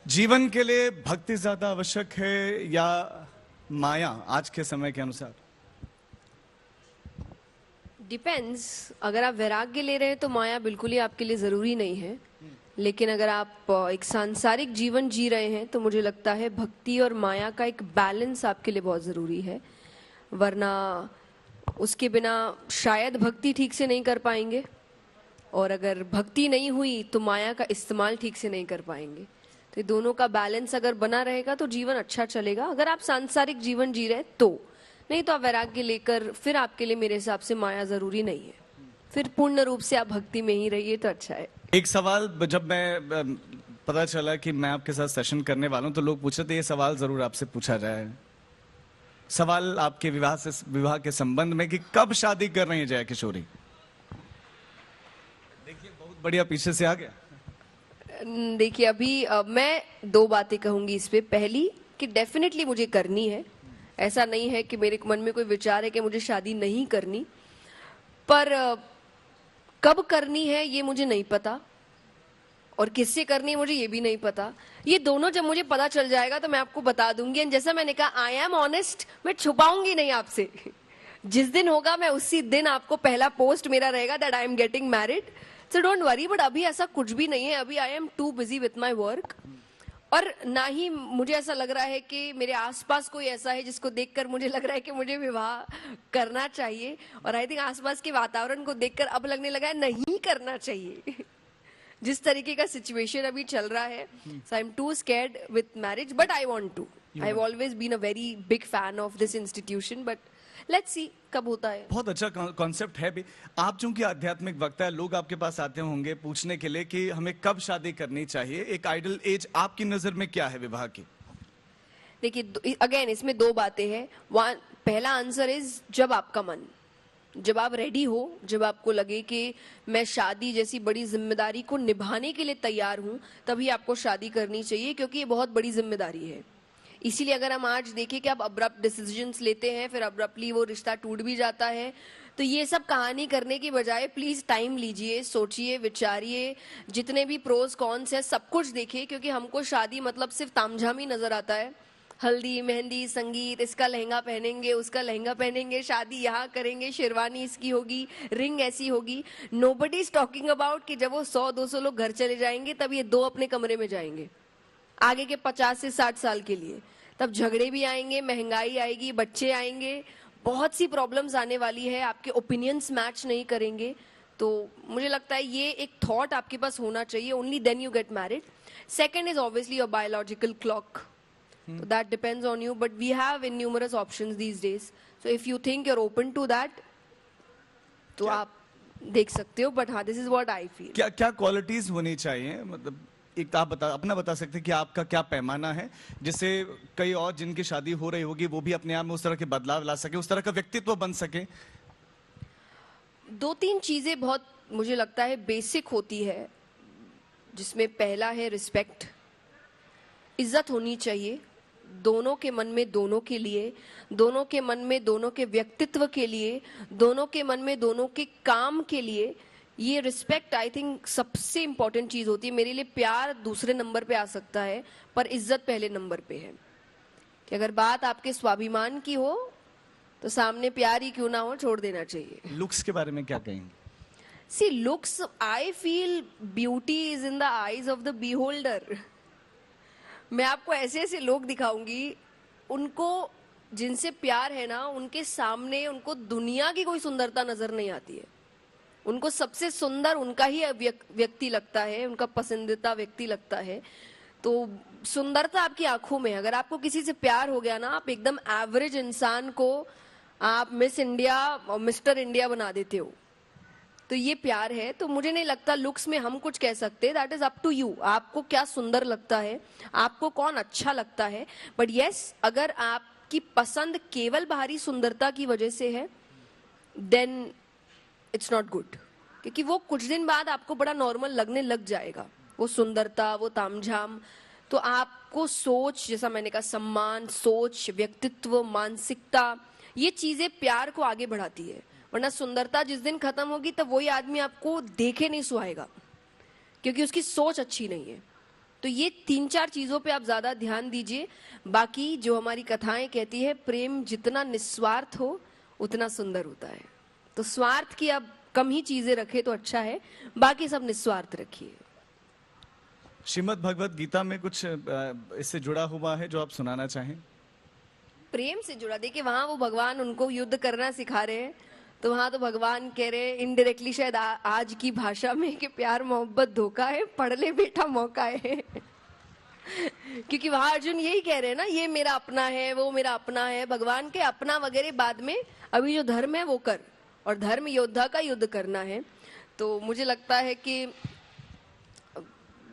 जीवन के लिए भक्ति ज्यादा आवश्यक है या माया आज के समय के अनुसार? डिपेंड्स। अगर आप वैराग्य ले रहे हैं तो माया बिल्कुल ही आपके लिए जरूरी नहीं है। लेकिन अगर आप एक सांसारिक जीवन जी रहे हैं तो मुझे लगता है भक्ति और माया का एक बैलेंस आपके लिए बहुत जरूरी है। वरना उसके बिना शायद भक्ति ठीक से नहीं कर पाएंगे, और अगर भक्ति नहीं हुई तो माया का इस्तेमाल ठीक से नहीं कर पाएंगे। तो ये दोनों का बैलेंस अगर बना रहेगा तो जीवन अच्छा चलेगा, अगर आप सांसारिक जीवन जी रहे तो। नहीं तो आप वैराग्य लेकर फिर आपके लिए मेरे हिसाब से माया जरूरी नहीं है, फिर पूर्ण रूप से आप भक्ति में ही रहिए तो अच्छा है। एक सवाल, जब मैं पता चला कि मैं आपके साथ सेशन करने वाला हूं तो लोग पूछ रहे थे ये सवाल जरूर आपसे पूछा जाए। सवाल आपके विवाह के संबंध में कि कब शादी कर रही है जया किशोरी। देखिए बहुत बढ़िया पीछे से आ गया। देखिए अभी मैं दो बातें कहूंगी इस पे। पहली कि डेफिनेटली मुझे करनी है, ऐसा नहीं है कि मेरे मन में कोई विचार है कि मुझे शादी नहीं करनी, पर कब करनी है ये मुझे नहीं पता, और किससे करनी है मुझे ये भी नहीं पता। ये दोनों जब मुझे पता चल जाएगा तो मैं आपको बता दूंगी। एंड जैसा मैंने कहा, आई एम ऑनेस्ट, मैं छुपाऊंगी नहीं आपसे। जिस दिन होगा मैं उसी दिन आपको पहला पोस्ट मेरा रहेगा that I am getting married, so don't worry. But अभी ऐसा कुछ भी नहीं है। अभी आई am too busy with my work, और ना ही मुझे ऐसा लग रहा है कि मेरे आसपास कोई ऐसा है जिसको देखकर मुझे लग रहा है कि मुझे विवाह करना चाहिए। और आई थिंक आसपास के वातावरण को देखकर अब लगने लगा है नहीं करना चाहिए। जिस तरीके का सिचुएशन अभी चल रहा है, so I am too scared with marriage, but I want to. I have always been a very big fan of this institution, but let's see कब होता है। बहुत अच्छा कॉन्सेप्ट है भी। आप चूंकि आध्यात्मिक वक्ता है, लोग आपके पास आते होंगे पूछने के लिए कि हमें कब शादी करनी चाहिए। एक आइडल एज आपकी नजर में क्या है विवाह की? देखिए अगेन इसमें दो बातें हैं। वन, पहला आंसर इज जब आपका मन, जब आप रेडी हो, जब आपको लगे कि मैं शादी जैसी बड़ी जिम्मेदारी को निभाने के लिए तैयार हूं, तभी आपको शादी करनी चाहिए, क्योंकि ये बहुत बड़ी जिम्मेदारी है। इसीलिए अगर हम आज देखें कि आप अब्रप्ट डिसीजंस लेते हैं, फिर अब्रप्टली वो रिश्ता टूट भी जाता है, तो ये सब कहानी करने की बजाय प्लीज टाइम लीजिए, सोचिए, विचारिए, जितने भी प्रोज कॉन्स है सब कुछ देखिए। क्योंकि हमको शादी मतलब सिर्फ तामझाम ही नजर आता है। हल्दी, मेहंदी, संगीत, इसका लहंगा पहनेंगे, उसका लहंगा पहनेंगे, शादी यहाँ करेंगे, शेरवानी इसकी होगी, रिंग ऐसी होगी। नोबडी इज टॉकिंग अबाउट कि जब वो 100-200 लोग घर चले जाएंगे तब ये दो अपने कमरे में जाएंगे आगे के 50 से 60 साल के लिए। तब झगड़े भी आएंगे, महंगाई आएगी, बच्चे आएंगे, बहुत सी प्रॉब्लम्स आने वाली है, आपके ओपिनियंस मैच नहीं करेंगे। तो मुझे लगता है ये एक थॉट आपके पास होना चाहिए, only then you get married. Second is obviously your biological clock, so that depends on you, but we have numerous options these days, so if you think you're open to that तो आप देख सकते हो। But हाँ, this is what I feel. क्या क्या qualities होनी चाहिए? मतलब एक आप अपना बता सकते हैं कि आपका क्या पैमाना है जिससे कई और जिनकी शादी हो रही होगी वो भी अपने आप में उस तरह के बदलाव ला सके, उस तरह का व्यक्तित्व बन सके? दो तीन चीजें बहुत मुझे लगता है बेसिक होती है, जिसमें पहला है रिस्पेक्ट। इज्जत होनी चाहिए दोनों के मन में, दोनों के लिए, दोनों के मन में, दोनों के व्यक्तित्व के लिए, दोनों के मन में, दोनों के काम के लिए। ये रिस्पेक्ट आई थिंक सबसे इंपॉर्टेंट चीज होती है। मेरे लिए प्यार दूसरे नंबर पे आ सकता है, पर इज्जत पहले नंबर पे है। कि अगर बात आपके स्वाभिमान की हो तो सामने प्यार ही क्यों ना हो, छोड़ देना चाहिए। लुक्स के बारे में क्या कहेंगे? She looks, I feel beauty is in the eyes of the beholder. मैं आपको ऐसे ऐसे लोग दिखाऊंगी, उनको जिनसे प्यार है ना, उनके सामने उनको दुनिया की कोई सुंदरता नजर नहीं आती है। उनको सबसे सुंदर उनका ही व्यक्ति लगता है, उनका पसंदीदा व्यक्ति लगता है। तो सुंदरता आपकी आंखों में है। अगर आपको किसी से प्यार हो गया ना, आप एकदम एवरेज इंसान को आप मिस इंडिया और मिस्टर इंडिया बना देते हो। तो ये प्यार है। तो मुझे नहीं लगता लुक्स में हम कुछ कह सकते, that is up to you. आपको क्या सुंदर लगता है, आपको कौन अच्छा लगता है। बट यस, अगर आपकी पसंद केवल बाहरी सुंदरता की वजह से है, देन इट्स नॉट गुड। क्योंकि वो कुछ दिन बाद आपको बड़ा नॉर्मल लगने लग जाएगा, वो सुंदरता, वो तामझाम। तो आपको सोच, जैसा मैंने कहा, सम्मान, सोच, व्यक्तित्व, मानसिकता, ये चीजें प्यार को आगे बढ़ाती है। वरना सुंदरता जिस दिन खत्म होगी तब वही आदमी आपको देखे नहीं सुहाएगा, क्योंकि उसकी सोच अच्छी नहीं है। तो ये 3-4 चीजों पे आप ज्यादा ध्यान दीजिए। बाकी जो हमारी कथाएं कहती है, प्रेम जितना निस्वार्थ हो उतना सुंदर होता है। तो स्वार्थ की आप कम ही चीजें रखे तो अच्छा है, बाकी सब निस्वार्थ रखिए। श्रीमद् भगवत गीता में कुछ इससे जुड़ा हुआ है जो आप सुनाना चाहें? प्रेम से जुड़ा, देखिए वहां वो भगवान उनको युद्ध करना सिखा रहे हैं, तो वहां तो भगवान कह रहे हैं इनडायरेक्टली शायद आज की भाषा में कि प्यार मोहब्बत धोखा है, पढ़ ले बेटा मौका है। क्योंकि वहां अर्जुन यही कह रहे हैं ना, ये मेरा अपना है, वो मेरा अपना है। भगवान के अपना वगैरह बाद में, अभी जो धर्म है वो कर, और धर्म योद्धा का युद्ध करना है। तो मुझे लगता है कि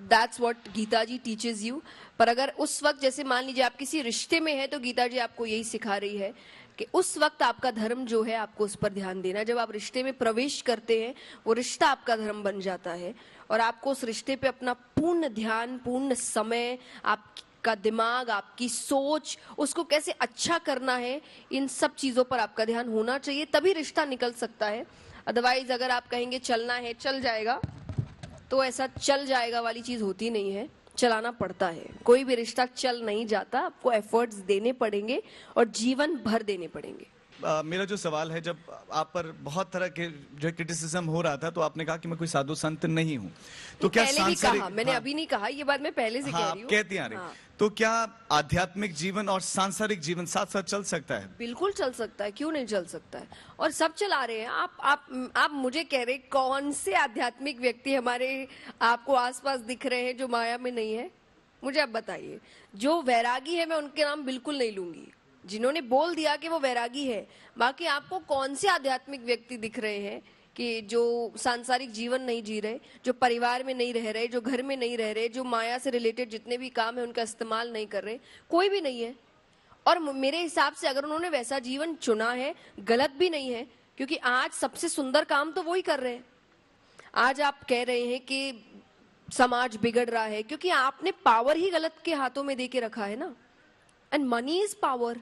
that's what Gita ji teaches you. पर अगर उस वक्त, जैसे मान लीजिए आप किसी रिश्ते में है, तो गीता जी आपको यही सिखा रही है कि उस वक्त आपका धर्म जो है आपको उस पर ध्यान देना। जब आप रिश्ते में प्रवेश करते हैं, वो रिश्ता आपका धर्म बन जाता है, और आपको उस रिश्ते पे अपना पूर्ण ध्यान, पूर्ण समय, आपका दिमाग, आपकी सोच, उसको कैसे अच्छा करना है, इन सब चीजों पर आपका ध्यान होना चाहिए, तभी रिश्ता निकल सकता है। अदरवाइज अगर आप कहेंगे चलना है चल जाएगा, तो ऐसा चल जाएगा वाली चीज होती नहीं है, चलाना पड़ता है। कोई भी रिश्ता चल नहीं जाता, आपको एफर्ट्स देने पड़ेंगे और जीवन भर देने पड़ेंगे। मेरा जो सवाल है, जब आप पर बहुत तरह के जो क्रिटिसिज्म हो रहा था, तो आपने कहा कि मैं कोई साधु संत नहीं हूँ, तो क्या पहले भी सांसारिक, कहा, मैंने अभी नहीं कहा, ये बात मैं पहले से कह रही हूँ। कहती आ रही। हाँ। तो क्या आध्यात्मिक जीवन और सांसारिक जीवन साथ साथ चल सकता है? बिल्कुल चल सकता है, क्यों नहीं चल सकता है, और सब चला रहे हैं। आप मुझे कह रहे कौन से आध्यात्मिक व्यक्ति हमारे आपको आसपास दिख रहे हैं जो माया में नहीं है? मुझे आप बताइए। जो वैरागी है मैं उनके नाम बिल्कुल नहीं लूंगी, जिन्होंने बोल दिया कि वो वैरागी है। बाकी आपको कौन से आध्यात्मिक व्यक्ति दिख रहे हैं कि जो सांसारिक जीवन नहीं जी रहे, जो परिवार में नहीं रह रहे, जो घर में नहीं रह रहे, जो माया से रिलेटेड जितने भी काम है उनका इस्तेमाल नहीं कर रहे? कोई भी नहीं है। और मेरे हिसाब से अगर उन्होंने वैसा जीवन चुना है, गलत भी नहीं है, क्योंकि आज सबसे सुंदर काम तो वही कर रहे हैं। आज आप कह रहे हैं कि समाज बिगड़ रहा है, क्योंकि आपने पावर ही गलत के हाथों में दे के रखा है ना। And money is power.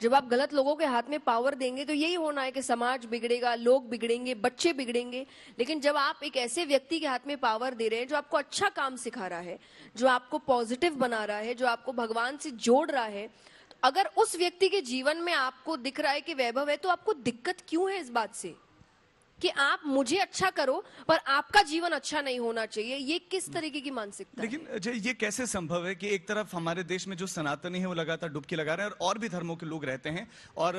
जब आप गलत लोगों के हाथ में पावर देंगे तो यही होना है कि समाज बिगड़ेगा, लोग बिगड़ेंगे, बच्चे बिगड़ेंगे। लेकिन जब आप एक ऐसे व्यक्ति के हाथ में पावर दे रहे हैं जो आपको अच्छा काम सिखा रहा है, जो आपको पॉजिटिव बना रहा है, जो आपको भगवान से जोड़ रहा है, तो अगर उस व्यक्ति के जीवन में आपको दिख रहा है कि वैभव है, तो आपको दिक्कत क्यों है इस बात से कि आप मुझे अच्छा करो पर आपका जीवन अच्छा नहीं होना चाहिए? ये किस तरीके की मानसिकता है? लेकिन अजय, ये कैसे संभव है कि एक तरफ हमारे देश में जो सनातनी है वो लगातार डुबकी लगा रहे हैं, और भी धर्मों के लोग रहते हैं और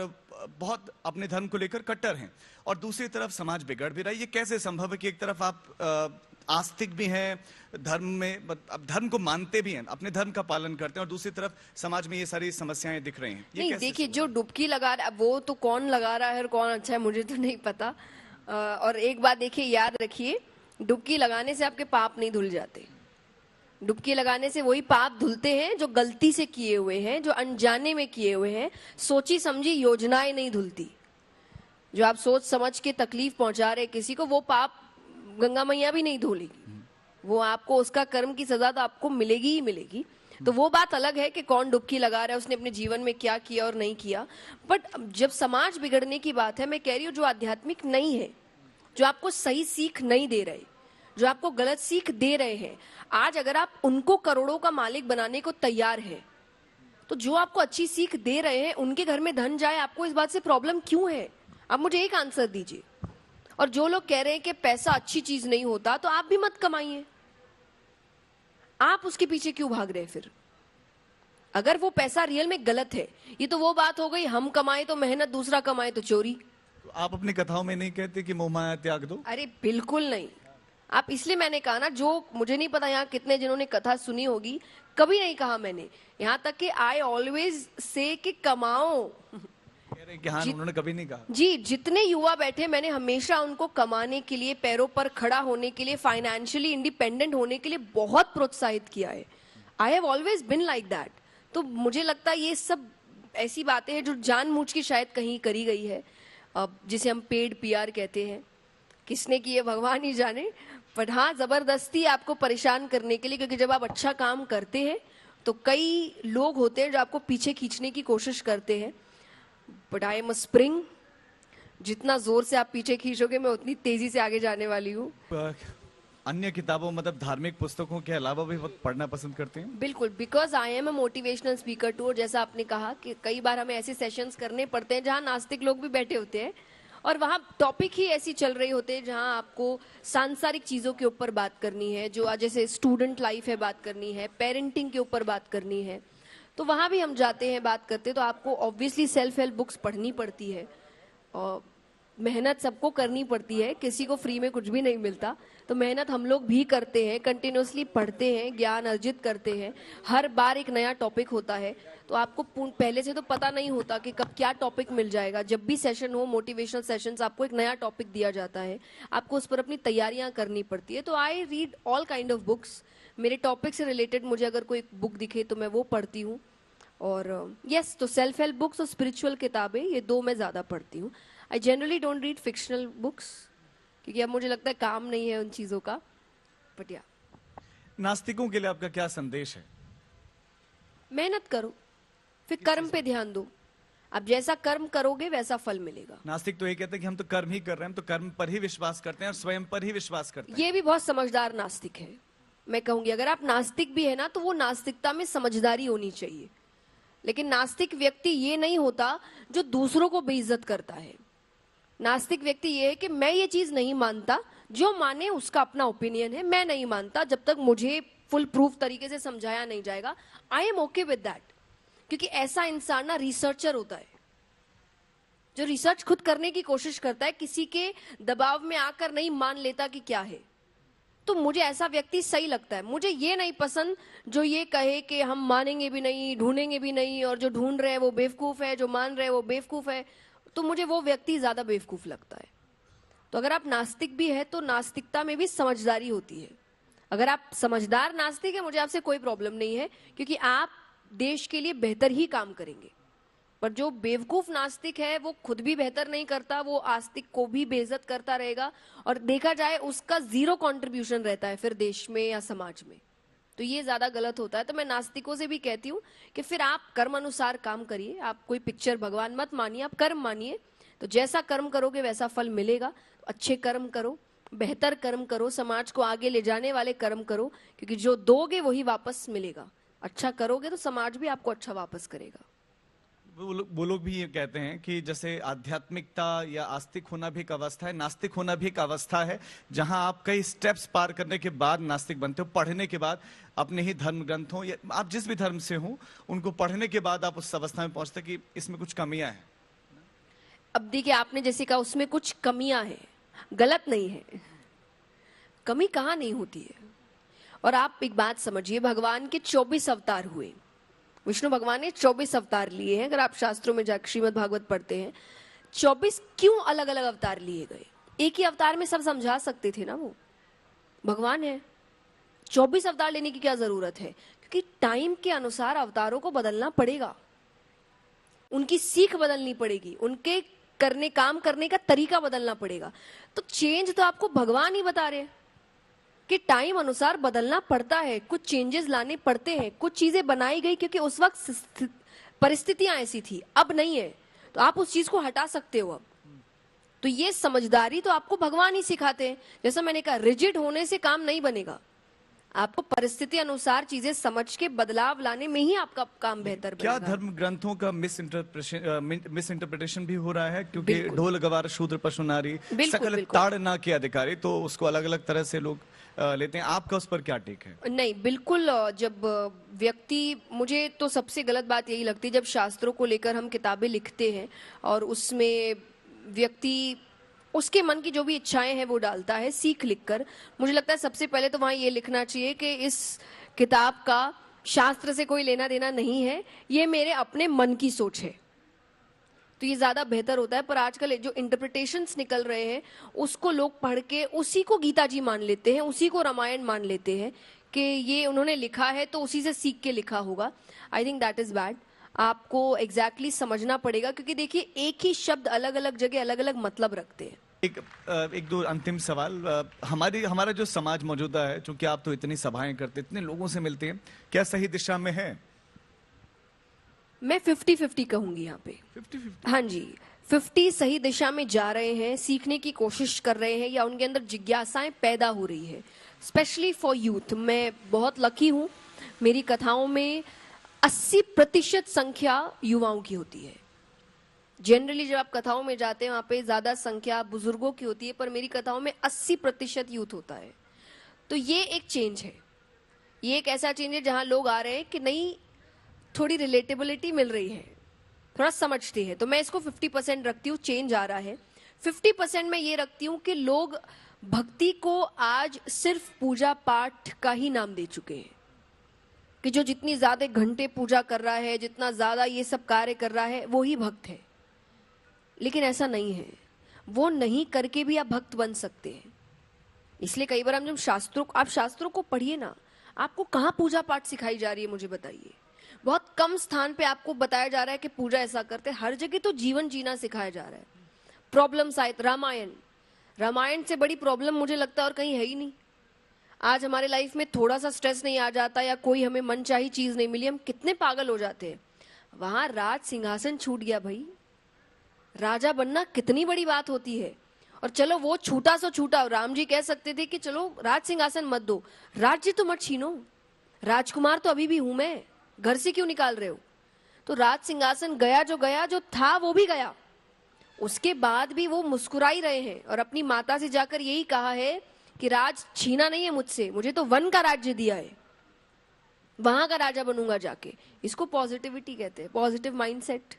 बहुत अपने धर्म को लेकर कट्टर हैं, और दूसरी तरफ समाज बिगड़ भी रहा है? ये कैसे संभव है कि एक तरफ आप आस्तिक भी हैं, धर्म में धर्म को मानते भी हैं, अपने धर्म का पालन करते हैं, और दूसरी तरफ समाज में ये सारी समस्याएं दिख रही हैं? नहीं, देखिए, जो डुबकी लगा रहा है वो तो कौन लगा रहा है और कौन अच्छा है मुझे तो नहीं पता। और एक बात देखिए, याद रखिए, डुबकी लगाने से आपके पाप नहीं धुल जाते। डुबकी लगाने से वही पाप धुलते हैं जो गलती से किए हुए हैं, जो अनजाने में किए हुए हैं। सोची समझी योजनाएं नहीं धुलती। जो आप सोच समझ के तकलीफ पहुंचा रहे किसी को, वो पाप गंगा मैया भी नहीं धोलेगी। वो आपको उसका कर्म की सजा तो आपको मिलेगी ही मिलेगी। तो वो बात अलग है कि कौन डुबकी लगा रहा है, उसने अपने जीवन में क्या किया और नहीं किया। बट जब समाज बिगड़ने की बात है, मैं कह रही हूँ जो आध्यात्मिक नहीं है, जो आपको सही सीख नहीं दे रहे, जो आपको गलत सीख दे रहे हैं, आज अगर आप उनको करोड़ों का मालिक बनाने को तैयार है, तो जो आपको अच्छी सीख दे रहे हैं उनके घर में धन जाए, आपको इस बात से प्रॉब्लम क्यों है? आप मुझे एक आंसर दीजिए। और जो लोग कह रहे हैं कि पैसा अच्छी चीज नहीं होता, तो आप भी मत कमाइए। आप उसके पीछे क्यों भाग रहे हैं फिर? अगर वो पैसा रियल में गलत है, ये तो वो बात हो गई, हम कमाए तो मेहनत, दूसरा कमाए तो चोरी। आप अपनी कथाओं में नहीं कहते कि मोह माया त्याग दो? अरे बिल्कुल नहीं। आप, इसलिए मैंने कहा ना, जो मुझे नहीं पता यहाँ कितने जिन्होंने कथा सुनी होगी, कभी नहीं कहा मैंने यहाँ तक कि आई ऑलवेज से कि कमाओ। कह रहे कि हाँ, उन्होंने कभी नहीं कहा। जी, जितने युवा बैठे, मैंने हमेशा उनको कमाने के लिए, पैरों पर खड़ा होने के लिए, फाइनेंशियली इंडिपेंडेंट होने के लिए बहुत प्रोत्साहित किया है। आई have always been like that. तो मुझे लगता है ये सब ऐसी बातें हैं जो जानबूझ के शायद कहीं करी गई है, जिसे हम पेड पीआर कहते हैं। किसने की है भगवान ही जाने, पर हाँ, जबरदस्ती आपको परेशान करने के लिए, क्योंकि जब आप अच्छा काम करते हैं तो कई लोग होते हैं जो आपको पीछे खींचने की कोशिश करते हैं। But I am a spring, जितना जोर से आप पीछे खींचोगे मैं उतनी तेजी से आगे जाने वाली हूँ। अन्य किताबों मतलब धार्मिक पुस्तकों के अलावा भी बहुत पढ़ना पसंद करते हैं? बिल्कुल, because I am a motivational speaker too. और जैसा आपने कहा कि कई बार हमें ऐसे सेशंस करने पड़ते हैं जहां नास्तिक लोग भी बैठे होते हैं और वहां टॉपिक ही ऐसी चल रही होते हैं जहां आपको सांसारिक चीजों के ऊपर बात करनी है, जो आज जैसे स्टूडेंट लाइफ है बात करनी है, पेरेंटिंग के ऊपर बात करनी है, तो वहां भी हम जाते हैं बात करते हैं। तो आपको ऑब्वियसली सेल्फ हेल्प बुक्स पढ़नी पड़ती है और मेहनत सबको करनी पड़ती है, किसी को फ्री में कुछ भी नहीं मिलता। तो मेहनत हम लोग भी करते हैं, कंटिन्यूअसली पढ़ते हैं, ज्ञान अर्जित करते हैं। हर बार एक नया टॉपिक होता है, तो आपको पहले से तो पता नहीं होता कि कब क्या टॉपिक मिल जाएगा। जब भी सेशन हो, मोटिवेशनल सेशंस, आपको एक नया टॉपिक दिया जाता है, आपको उस पर अपनी तैयारियां करनी पड़ती है। तो I read all kind of books. मेरे टॉपिक से रिलेटेड मुझे अगर कोई बुक दिखे तो मैं वो पढ़ती हूँ। और यस, तो सेल्फ हेल्प बुक्स और स्पिरिचुअल किताबें, ये दो मैं ज्यादा पढ़ती हूँ। I generally don't read fictional books क्योंकि अब मुझे लगता है काम नहीं है उन चीजों का। बट या, नास्तिकों के लिए आपका क्या संदेश है? मेहनत करो, फिर कर्म पे ध्यान दो। आप जैसा कर्म करोगे वैसा फल मिलेगा। नास्तिक तो ये कहते हैं कि हम तो कर्म ही कर रहे हैं, हम तो कर्म पर ही विश्वास करते हैं और स्वयं पर ही विश्वास करते हैं। ये भी बहुत समझदार नास्तिक है। मैं कहूंगी अगर आप नास्तिक भी है ना, तो वो नास्तिकता में समझदारी होनी चाहिए। लेकिन नास्तिक व्यक्ति ये नहीं होता जो दूसरों को बेइज्जत करता है। नास्तिक व्यक्ति ये है कि मैं ये चीज नहीं मानता, जो माने उसका अपना ओपिनियन है, मैं नहीं मानता जब तक मुझे फुल प्रूफ तरीके से समझाया नहीं जाएगा। I am okay with that. क्योंकि ऐसा इंसान ना रिसर्चर होता है, जो रिसर्च खुद करने की कोशिश करता है, किसी के दबाव में आकर नहीं मान लेता कि क्या है। तो मुझे ऐसा व्यक्ति सही लगता है। मुझे ये नहीं पसंद जो ये कहे कि हम मानेंगे भी नहीं, ढूंढेंगे भी नहीं, और जो ढूंढ रहे हैं वो बेवकूफ है, जो मान रहे हैं वो बेवकूफ है। तो मुझे वो व्यक्ति ज्यादा बेवकूफ लगता है। तो अगर आप नास्तिक भी है तो नास्तिकता में भी समझदारी होती है। अगर आप समझदार नास्तिक है, मुझे आपसे कोई प्रॉब्लम नहीं है, क्योंकि आप देश के लिए बेहतर ही काम करेंगे। पर जो बेवकूफ नास्तिक है वो खुद भी बेहतर नहीं करता, वो आस्तिक को भी बेइज्जत करता रहेगा, और देखा जाए उसका जीरो कंट्रीब्यूशन रहता है फिर देश में या समाज में। तो ये ज्यादा गलत होता है। तो मैं नास्तिकों से भी कहती हूँ कि फिर आप कर्म अनुसार काम करिए। आप कोई पिक्चर भगवान मत मानिए, आप कर्म मानिए। तो जैसा कर्म करोगे वैसा फल मिलेगा। तो अच्छे कर्म करो, बेहतर कर्म करो, समाज को आगे ले जाने वाले कर्म करो, क्योंकि जो दोगे वही वापस मिलेगा। अच्छा करोगे तो समाज भी आपको अच्छा वापस करेगा। वो लोग भी ये कहते हैं कि जैसे आध्यात्मिकता या आस्तिक होना भी एक अवस्था है, नास्तिक होना भी एक अवस्था है, जहां आप कई स्टेप्स पार करने के बाद नास्तिक बनते हो। पढ़ने के बाद अपने ही धर्म ग्रंथों या आप जिस भी धर्म से हो उनको पढ़ने के बाद आप उस अवस्था में पहुंचते कि इसमें कुछ कमियां हैं। अब देखिए, आपने जैसे कहा उसमें कुछ कमियां हैं, गलत नहीं है। कमी कहाँ नहीं होती है। और आप एक बात समझिए, भगवान के 24 अवतार हुए। विष्णु भगवान ने 24 अवतार लिए हैं। अगर आप शास्त्रों में जाकर श्रीमद् भागवत पढ़ते हैं, 24 क्यों अलग अलग अवतार लिए गए? एक ही अवतार में सब समझा सकते थे ना। वो भगवान है, 24 अवतार लेने की क्या जरूरत है? क्योंकि टाइम के अनुसार अवतारों को बदलना पड़ेगा, उनकी सीख बदलनी पड़ेगी, उनके काम करने का तरीका बदलना पड़ेगा। तो चेंज तो आपको भगवान ही बता रहे हैं कि टाइम अनुसार बदलना पड़ता है, कुछ चेंजेस लाने पड़ते हैं। कुछ चीजें बनाई गई क्योंकि उस वक्त परिस्थितियां ऐसी थी, अब नहीं है, तो आप उस चीज को हटा सकते हो अब। तो ये समझदारी तो आपको भगवान ही सिखाते हैं। जैसा मैंने कहा, रिजिड होने से काम नहीं बनेगा। आपको परिस्थिति अनुसार चीजें समझ के बदलाव लाने में ही आपका काम बेहतर क्या बनेगा। धर्म ग्रंथों का मिस इंटरप्रिटेशन भी हो रहा है? क्योंकि बिल्कुल। ढोल गवार शूद्र पशु नारी सकल बिल्कुल। ताड़ना के अधिकारी, तो उसको अलग अलग तरह से लोग लेते हैं। आपका उस पर क्या टेक है? नहीं, बिल्कुल। जब व्यक्ति, मुझे तो सबसे गलत बात यही लगती है जब शास्त्रों को लेकर हम किताबें लिखते हैं और उसमें व्यक्ति उसके मन की जो भी इच्छाएं हैं वो डालता है सीख लिखकर। मुझे लगता है सबसे पहले तो वहां ये लिखना चाहिए कि इस किताब का शास्त्र से कोई लेना देना नहीं है, ये मेरे अपने मन की सोच है। तो ये ज्यादा बेहतर होता है। पर आजकल जो इंटरप्रिटेशंस निकल रहे हैं उसको लोग पढ़ के उसी को गीता जी मान लेते हैं, उसी को रामायण मान लेते हैं कि ये उन्होंने लिखा है तो उसी से सीख के लिखा होगा। I think that is bad. आपको एग्जैक्टली समझना पड़ेगा, क्योंकि देखिए एक ही शब्द अलग अलग जगह अलग अलग मतलब रखते हैं। एक दो अंतिम सवाल। हमारा जो समाज मौजूदा है, चूंकि आप तो इतनी सभाएं करते, इतने लोगों से मिलते हैं, क्या सही दिशा में है? मैं 50-50 कहूंगी यहाँ पे। 50-50? हाँ जी, 50 सही दिशा में जा रहे हैं, सीखने की कोशिश कर रहे हैं या उनके अंदर जिज्ञासाएं पैदा हो रही है। Specially for youth. मैं बहुत लकी हूँ, मेरी कथाओं में 80% संख्या युवाओं की होती है। जनरली जब आप कथाओं में जाते हैं वहां पे ज्यादा संख्या बुजुर्गों की होती है, पर मेरी कथाओं में 80% यूथ होता है। तो ये एक चेंज है, ये एक ऐसा चेंज है जहां लोग आ रहे हैं कि नहीं, थोड़ी रिलेटेबिलिटी मिल रही है, थोड़ा समझते हैं। तो मैं इसको 50% रखती हूँ, चेंज आ रहा है। 50% मैं ये रखती हूँ कि लोग भक्ति को आज सिर्फ पूजा पाठ का ही नाम दे चुके हैं, कि जो जितनी ज्यादा घंटे पूजा कर रहा है, जितना ज्यादा ये सब कार्य कर रहा है, वो ही भक्त है। लेकिन ऐसा नहीं है, वो नहीं करके भी आप भक्त बन सकते हैं। इसलिए कई बार हम जब आप शास्त्रों को पढ़िए ना, आपको कहाँ पूजा पाठ सिखाई जा रही है मुझे बताइए। बहुत कम स्थान पे आपको बताया जा रहा है कि पूजा ऐसा करते हैं, हर जगह तो जीवन जीना सिखाया जा रहा है। प्रॉब्लम्स आए, रामायण से बड़ी प्रॉब्लम मुझे लगता है और कहीं है ही नहीं। आज हमारे लाइफ में थोड़ा सा स्ट्रेस नहीं आ जाता या कोई हमें मनचाही चीज नहीं मिली, हम कितने पागल हो जाते हैं। वहां राज सिंहासन छूट गया भाई, राजा बनना कितनी बड़ी बात होती है। और चलो वो छूटा सो छूटा, राम जी कह सकते थे कि चलो राज सिंहासन मत दो, राज्य तो मत छीनो, राजकुमार तो अभी भी हूं मैं, घर से क्यों निकाल रहे हो। तो राज सिंहासन गया, जो था वो भी गया। उसके बाद भी वो मुस्कुरा ही रहे हैं और अपनी माता से जाकर यही कहा है कि राज छीना नहीं है मुझसे, मुझे तो वन का राज्य दिया है, वहां का राजा बनूंगा जाके। इसको पॉजिटिविटी कहते हैं, पॉजिटिव माइंडसेट।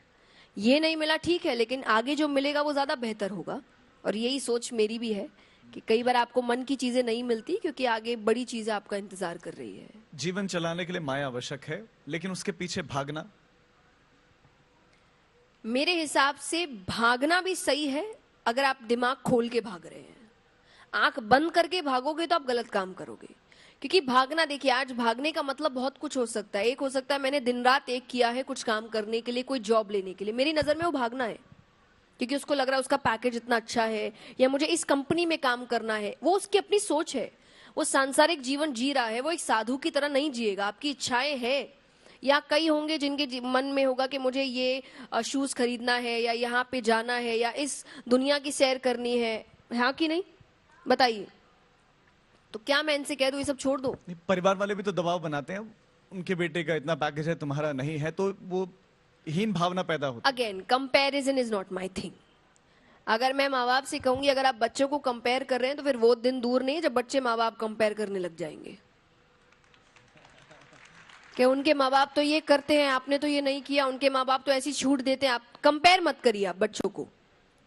ये नहीं मिला ठीक है, लेकिन आगे जो मिलेगा वो ज्यादा बेहतर होगा। और यही सोच मेरी भी है कि कई बार आपको मन की चीजें नहीं मिलती, क्योंकि आगे बड़ी चीजें आपका इंतजार कर रही है। जीवन चलाने के लिए माया आवश्यक है, लेकिन उसके पीछे भागना, मेरे हिसाब से भागना भी सही है अगर आप दिमाग खोल के भाग रहे हैं। आंख बंद करके भागोगे तो आप गलत काम करोगे। क्योंकि भागना, देखिए आज भागने का मतलब बहुत कुछ हो सकता है। एक हो सकता है मैंने दिन रात एक किया है कुछ काम करने के लिए, कोई जॉब लेने के लिए, मेरी नजर में वो भागना है, क्योंकि उसको लग रहा है उसका पैकेज इतना अच्छा है या मुझे इस कंपनी में काम करना है। वो उसकी अपनी सोच है, वो सांसारिक जीवन जी रहा है, वो एक साधु की तरह नहीं जिएगा। आपकी इच्छाएं हैं, या कई होंगे जिनके मन में होगा कि मुझे ये शूज खरीदना है या यहाँ पे जाना है या इस दुनिया की सैर करनी है, हाँ कि नहीं बताइए। तो क्या मैं इनसे कह दूं ये सब छोड़ दो? परिवार वाले भी तो दबाव बनाते हैं, उनके बेटे का इतना पैकेज है तुम्हारा नहीं है, तो वो हीन भावना पैदा होती है। Again, comparison is not my thing. अगर मैं माँ बाप से कहूंगी अगर आप बच्चों को कंपेयर कर रहे हैं, तो फिर वो दिन दूर नहीं है जब बच्चे माँ बाप कंपेयर करने लग जाएंगे कि उनके माँ बाप तो ये करते हैं, आपने तो ये नहीं किया, उनके माँ बाप तो ऐसी छूट देते हैं। आप कंपेयर मत करिए, आप बच्चों को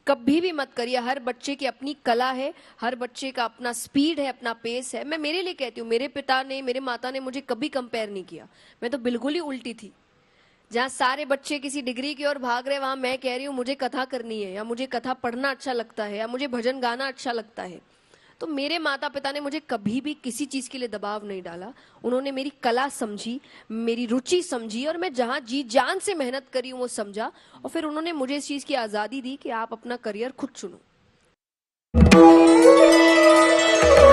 कभी भी मत करिए। हर बच्चे की अपनी कला है, हर बच्चे का अपना स्पीड है, अपना पेस है। मैं मेरे लिए कहती हूँ, मेरे पिता ने, मेरे माता ने मुझे कभी कंपेयर नहीं किया। मैं तो बिल्कुल ही उल्टी थी। जहाँ सारे बच्चे किसी डिग्री की ओर भाग रहे, वहां मैं कह रही हूँ मुझे कथा करनी है, या मुझे कथा पढ़ना अच्छा लगता है, या मुझे भजन गाना अच्छा लगता है। तो मेरे माता पिता ने मुझे कभी भी किसी चीज के लिए दबाव नहीं डाला। उन्होंने मेरी कला समझी, मेरी रुचि समझी, और मैं जहां जी जान से मेहनत करी हूं वो समझा। और फिर उन्होंने मुझे इस चीज की आजादी दी कि आप अपना करियर खुद चुनो।